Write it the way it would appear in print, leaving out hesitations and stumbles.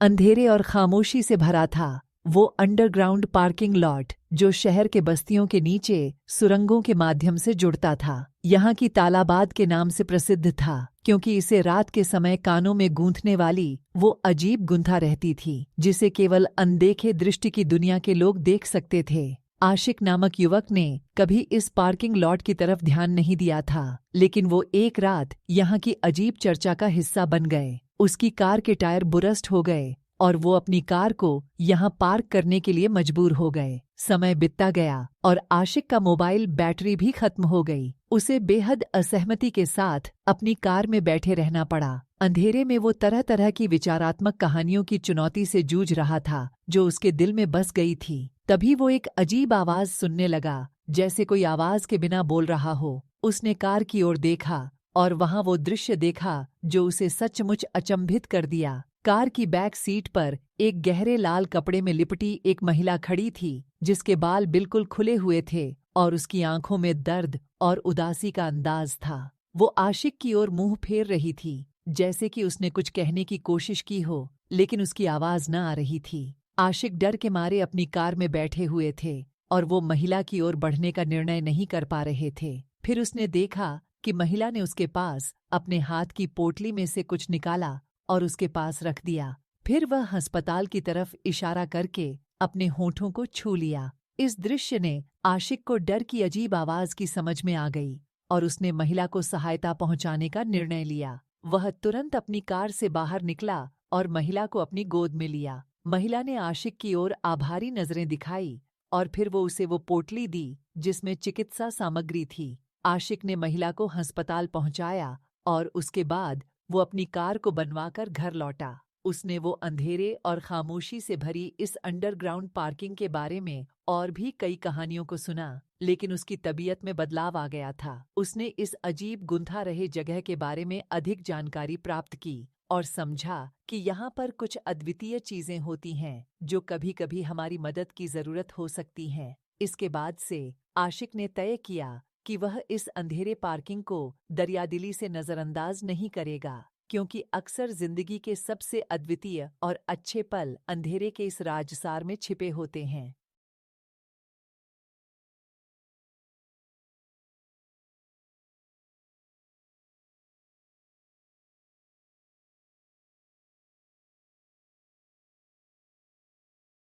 अंधेरे और खामोशी से भरा था। वो अंडरग्राउंड पार्किंग लॉट जो शहर के बस्तियों के नीचे सुरंगों के माध्यम से जुड़ता था, यहाँ की तालाबाद के नाम से प्रसिद्ध था क्योंकि इसे रात के समय कानों में गूंथने वाली वो अजीब गुंथा रहती थी जिसे केवल अनदेखे दृष्टि की दुनिया के लोग देख सकते थे। आशिक नामक युवक ने कभी इस पार्किंग लॉट की तरफ ध्यान नहीं दिया था, लेकिन वो एक रात यहाँ की अजीब चर्चा का हिस्सा बन गए। उसकी कार के टायर बुरस्ट हो गए और वो अपनी कार को यहाँ पार्क करने के लिए मजबूर हो गए। समय बीतता गया और आशिक का मोबाइल बैटरी भी खत्म हो गई। उसे बेहद असहमति के साथ अपनी कार में बैठे रहना पड़ा। अंधेरे में वो तरह तरह की विचारात्मक कहानियों की चुनौती से जूझ रहा था जो उसके दिल में बस गई थी। तभी वो एक अजीब आवाज सुनने लगा, जैसे कोई आवाज के बिना बोल रहा हो। उसने कार की ओर देखा और वहां वो दृश्य देखा जो उसे सचमुच अचंभित कर दिया। कार की बैक सीट पर एक गहरे लाल कपड़े में लिपटी एक महिला खड़ी थी जिसके बाल बिल्कुल खुले हुए थे और उसकी आंखों में दर्द और उदासी का अंदाज था। वो आशिक की ओर मुंह फेर रही थी, जैसे कि उसने कुछ कहने की कोशिश की हो, लेकिन उसकी आवाज न आ रही थी। आशिक डर के मारे अपनी कार में बैठे हुए थे और वो महिला की ओर बढ़ने का निर्णय नहीं कर पा रहे थे। फिर उसने देखा कि महिला ने उसके पास अपने हाथ की पोटली में से कुछ निकाला और उसके पास रख दिया। फिर वह अस्पताल की तरफ इशारा करके अपने होठों को छू लिया। इस दृश्य ने आशिक को डर की अजीब आवाज की समझ में आ गई और उसने महिला को सहायता पहुंचाने का निर्णय लिया। वह तुरंत अपनी कार से बाहर निकला और महिला को अपनी गोद में लिया। महिला ने आशिक की ओर आभारी नजरें दिखाई और फिर वो उसे वो पोटली दी जिसमें चिकित्सा सामग्री थी। आशिक ने महिला को अस्पताल पहुंचाया और उसके बाद वो अपनी कार को बनवाकर घर लौटा। उसने वो अंधेरे और खामोशी से भरी इस अंडरग्राउंड पार्किंग के बारे में और भी कई कहानियों को सुना, लेकिन उसकी तबीयत में बदलाव आ गया था। उसने इस अजीब गुंथा रहे जगह के बारे में अधिक जानकारी प्राप्त की और समझा कि यहाँ पर कुछ अद्वितीय चीजें होती हैं जो कभी-कभी हमारी मदद की जरूरत हो सकती हैं। इसके बाद से आशिक ने तय किया कि वह इस अंधेरे पार्किंग को दरियादिली से नजरअंदाज नहीं करेगा, क्योंकि अक्सर जिंदगी के सबसे अद्वितीय और अच्छे पल अंधेरे के इस राजसार में छिपे होते हैं।